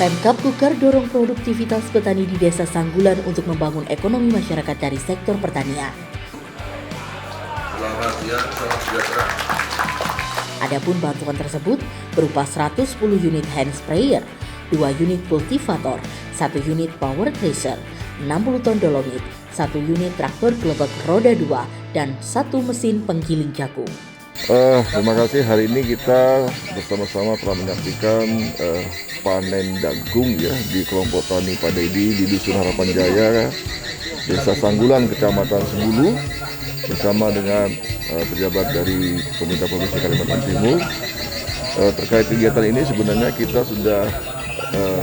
Pemkab Kukar dorong produktivitas petani di Desa Sanggulan untuk membangun ekonomi masyarakat dari sektor pertanian. Selamat siang, salam sejahtera. Adapun bantuan tersebut berupa 110 unit hand sprayer, 2 unit kultivator, 1 unit power thresher, 60 ton dolomit, 1 unit traktor gelebek roda 2, dan 1 mesin penggiling jagung. Terima kasih. Hari ini kita bersama-sama telah menyaksikan panen jagung ya di kelompok tani Padedi di Dusun Harapan Jaya, Desa Sanggulan, Kecamatan Sembulu, bersama dengan pejabat dari Pemerintah Provinsi Kalimantan Timur. Terkait kegiatan ini sebenarnya kita sudah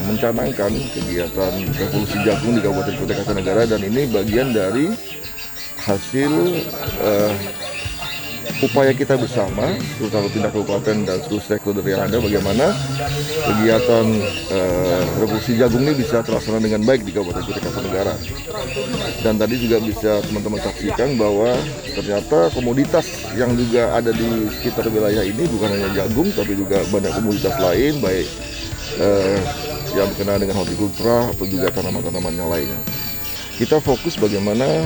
mencanangkan kegiatan revolusi jagung di Kabupaten Kutai Kartanegara, dan ini bagian dari hasil upaya kita bersama, terutama pindah kabupaten dan seluruh stakeholder yang ada, bagaimana kegiatan revolusi jagung ini bisa terlaksana dengan baik di Kabupaten Kutai Kartanegara. Dan tadi juga bisa teman-teman saksikan bahwa ternyata komoditas yang juga ada di sekitar wilayah ini bukan hanya jagung, tapi juga banyak komoditas lain, baik yang berkenaan dengan hortikultura atau juga tanaman-tanaman yang lainnya. Kita fokus bagaimana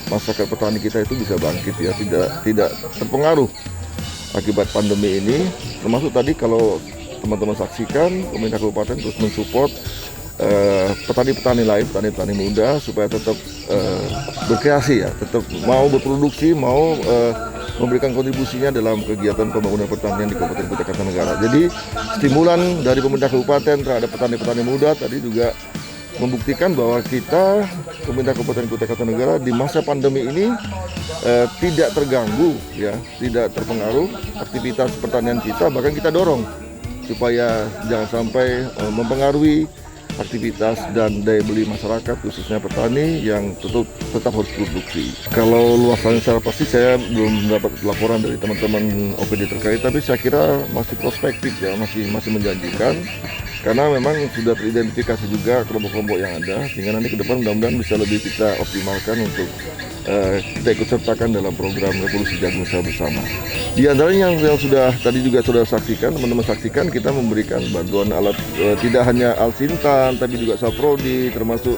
masyarakat petani kita itu bisa bangkit ya, tidak terpengaruh akibat pandemi ini. Termasuk tadi kalau teman-teman saksikan, pemerintah kabupaten terus mensupport petani-petani lain, petani-petani muda supaya tetap berkreasi ya, tetap mau berproduksi, mau memberikan kontribusinya dalam kegiatan pembangunan pertanian di Kabupaten Kutai Kartanegara. Jadi stimulan dari pemerintah kabupaten terhadap petani-petani muda tadi juga membuktikan bahwa kita, pemerintah Kabupaten Kutai Kartanegara, di masa pandemi ini tidak terganggu ya, tidak terpengaruh aktivitas pertanian kita, bahkan kita dorong supaya jangan sampai mempengaruhi aktivitas dan daya beli masyarakat, khususnya petani yang tetap harus produksi. Kalau luasannya secara pasti saya belum mendapat laporan dari teman-teman OPD terkait, tapi saya kira masih prospektif ya, masih menjanjikan. Karena memang sudah teridentifikasi juga kelompok-kelompok yang ada, sehingga nanti ke depan mudah-mudahan bisa lebih kita optimalkan untuk kita ikut sertakan dalam program revolusi jagung usaha bersama. Di antaranya yang sudah tadi juga sudah saksikan, teman-teman saksikan, kita memberikan bantuan alat tidak hanya Alsintan, tapi juga Saprodi, termasuk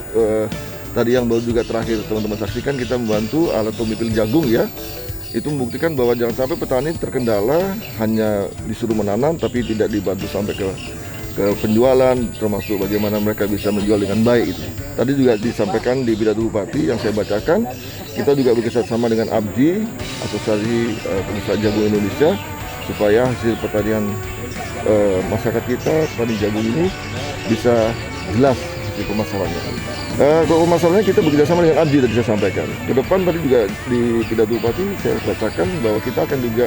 tadi yang baru juga terakhir teman-teman saksikan, kita membantu alat pemikul jagung ya. Itu membuktikan bahwa jangan sampai petani terkendala hanya disuruh menanam tapi tidak dibantu sampai ke penjualan, termasuk bagaimana mereka bisa menjual dengan baik itu. Tadi juga disampaikan di pidato Bupati yang saya bacakan, kita juga bekerjasama dengan ABJI, Asosiasi Pengusaha Jagung Indonesia, supaya hasil pertanian masyarakat kita, petani jagung ini bisa jelas hasil pemasarannya. Kalau pemasarannya kita bekerjasama dengan ABJI tadi saya sampaikan. Ke depan tadi juga di pidato Bupati saya bacakan bahwa kita akan juga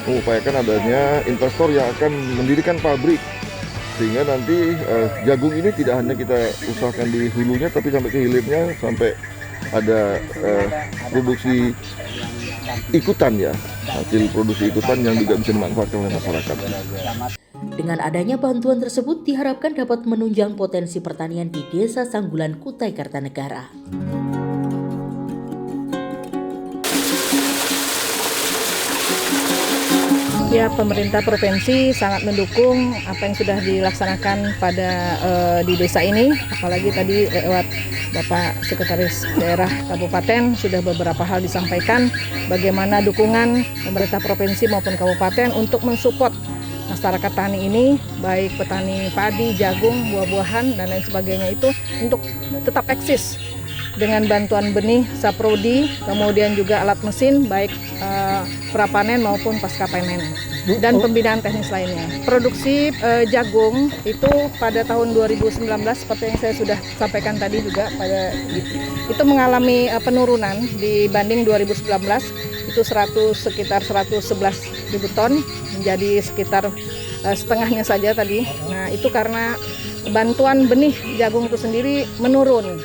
mengupayakan adanya investor yang akan mendirikan pabrik, sehingga nanti jagung ini tidak hanya kita usahakan di hulunya, tapi sampai ke hilirnya, sampai ada produksi ikutan ya, hasil produksi ikutan yang juga bisa dimanfaatkan oleh masyarakat. Dengan adanya bantuan tersebut diharapkan dapat menunjang potensi pertanian di Desa Sanggulan, Kutai Kartanegara. Ya, pemerintah provinsi sangat mendukung apa yang sudah dilaksanakan di desa ini, apalagi tadi lewat Bapak Sekretaris Daerah Kabupaten sudah beberapa hal disampaikan bagaimana dukungan pemerintah provinsi maupun kabupaten untuk mensupport masyarakat tani ini, baik petani padi, jagung, buah-buahan dan lain sebagainya, itu untuk tetap eksis dengan bantuan benih, saprodi, kemudian juga alat mesin baik prapanen maupun pasca panen, dan pembinaan teknis lainnya. Produksi jagung itu pada tahun 2019 seperti yang saya sudah sampaikan tadi juga, itu mengalami penurunan dibanding 2019, itu sekitar 111.000 ton menjadi sekitar setengahnya saja tadi. Nah, itu karena bantuan benih jagung itu sendiri menurun.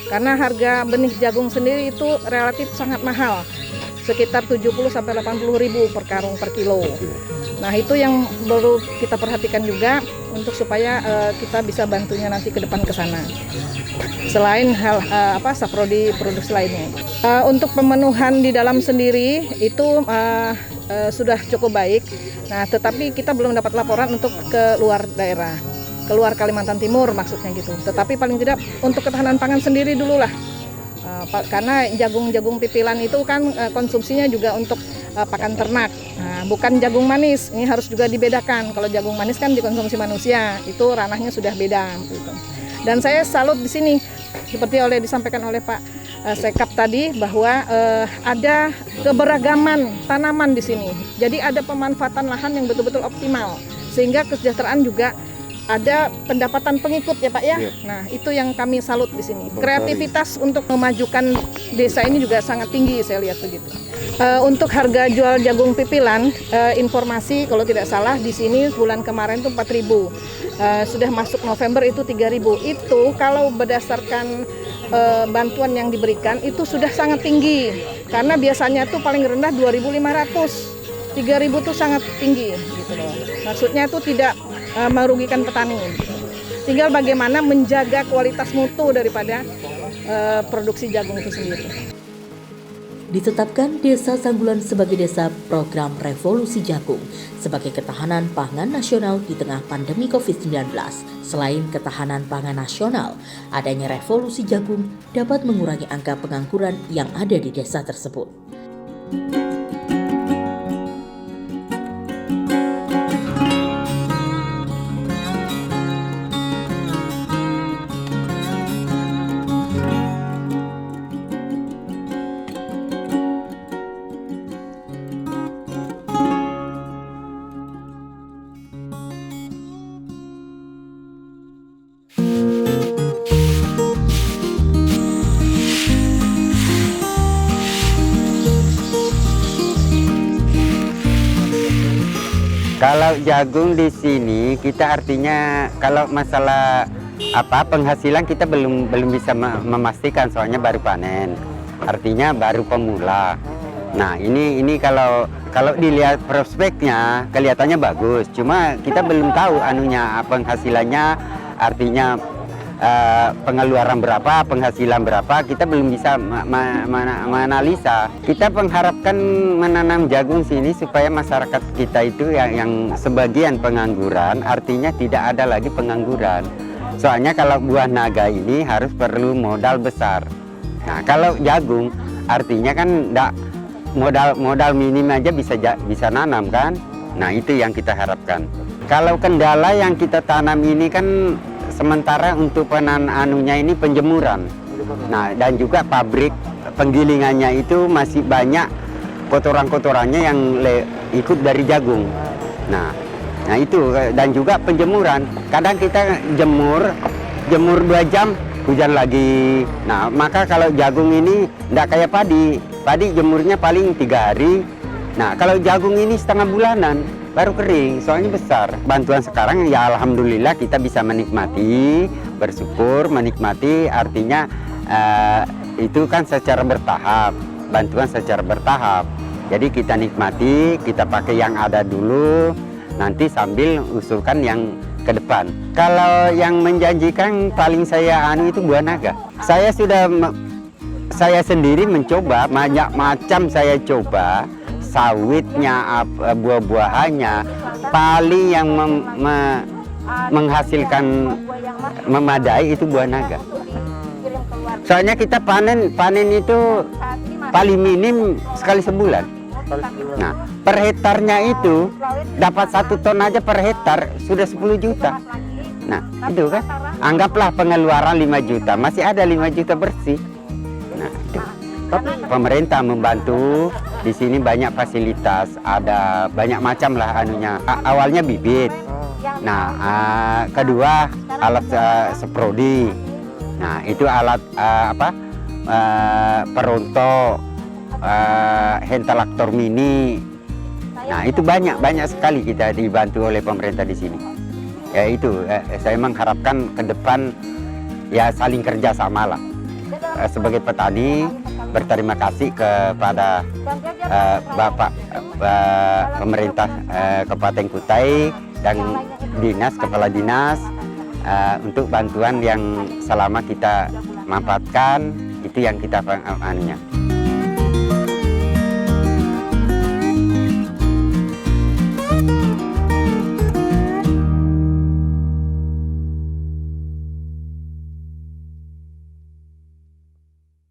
Karena harga benih jagung sendiri itu relatif sangat mahal, sekitar 70 sampai 80.000 per karung per kilo. Nah, itu yang perlu kita perhatikan juga untuk supaya kita bisa bantunya nanti ke depan ke sana. Selain hal saprodi produksi lainnya. Untuk pemenuhan di dalam sendiri itu sudah cukup baik. Nah, tetapi kita belum dapat laporan untuk ke luar daerah. keluar Kalimantan Timur maksudnya gitu. Tetapi paling tidak untuk ketahanan pangan sendiri dulu lah. Karena jagung pipilan itu kan konsumsinya juga untuk pakan ternak. Nah, bukan jagung manis. Ini harus juga dibedakan. Kalau jagung manis kan dikonsumsi manusia, itu ranahnya sudah beda gitu. Dan saya salut di sini seperti disampaikan oleh Pak Sekap tadi bahwa ada keberagaman tanaman di sini. Jadi ada pemanfaatan lahan yang betul-betul optimal sehingga kesejahteraan juga ada pendapatan pengikut ya Pak ya. Nah, itu yang kami salut di sini. Kreativitas untuk memajukan desa ini juga sangat tinggi saya lihat begitu. Untuk harga jual jagung pipilan, informasi kalau tidak salah di sini bulan kemarin itu 4.000. Sudah masuk November itu 3.000. Itu kalau berdasarkan bantuan yang diberikan itu sudah sangat tinggi. Karena biasanya tuh paling rendah 2.500. 3.000 itu sangat tinggi gitu loh. Maksudnya itu tidak merugikan petani. Tinggal bagaimana menjaga kualitas mutu daripada produksi jagung itu sendiri. Ditetapkan Desa Sanggulan sebagai desa program Revolusi Jagung sebagai ketahanan pangan nasional di tengah pandemi COVID-19. Selain ketahanan pangan nasional, adanya Revolusi Jagung dapat mengurangi angka pengangguran yang ada di desa tersebut. Kalau jagung di sini kita artinya kalau masalah penghasilan kita belum bisa memastikan soalnya baru panen. Artinya baru pemula. Nah, ini kalau dilihat prospeknya kelihatannya bagus. Cuma kita belum tahu penghasilannya artinya pengeluaran berapa, penghasilan berapa, kita belum bisa menganalisa. Kita mengharapkan menanam jagung sini supaya masyarakat kita itu yang sebagian pengangguran, artinya tidak ada lagi pengangguran. Soalnya kalau buah naga ini harus perlu modal besar. Nah, kalau jagung artinya kan modal minim aja bisa nanam kan. Nah, itu yang kita harapkan. Kalau kendala yang kita tanam ini kan sementara untuk ini penjemuran. Nah, dan juga pabrik penggilingannya itu masih banyak kotoran-kotorannya yang ikut dari jagung. Nah itu dan juga penjemuran. Kadang kita jemur 2 jam hujan lagi. Nah, maka kalau jagung ini enggak kayak padi. Padi jemurnya paling 3 hari. Nah, kalau jagung ini setengah bulanan baru kering, soalnya besar. Bantuan sekarang ya alhamdulillah kita bisa menikmati, bersyukur, menikmati artinya itu kan secara bertahap, bantuan secara bertahap. Jadi kita nikmati, kita pakai yang ada dulu, nanti sambil usulkan yang ke depan. Kalau yang menjanjikan paling saya itu buah naga. Saya sendiri mencoba, banyak macam saya coba. Sawitnya, buah-buahannya, paling yang menghasilkan memadai itu buah naga. Soalnya kita panen itu paling minim sekali sebulan. Nah, per hektarnya itu dapat 1 ton aja per hektar sudah 10 juta. Nah, itu kan anggaplah pengeluaran 5 juta, masih ada 5 juta bersih. Nah, itu. Pemerintah membantu. Di sini banyak fasilitas, ada banyak macam lah Awalnya bibit. Nah, kedua alat seprodi. Nah, itu alat perontok, hentalaktor mini. Nah, itu banyak sekali kita dibantu oleh pemerintah di sini. Ya itu, saya mengharapkan ke depan ya saling kerjasama lah. Sebagai petani berterima kasih kepada Bapak pemerintah Kabupaten Kutai dan kepala dinas untuk bantuan yang selama kita manfaatkan, itu yang kita anunya.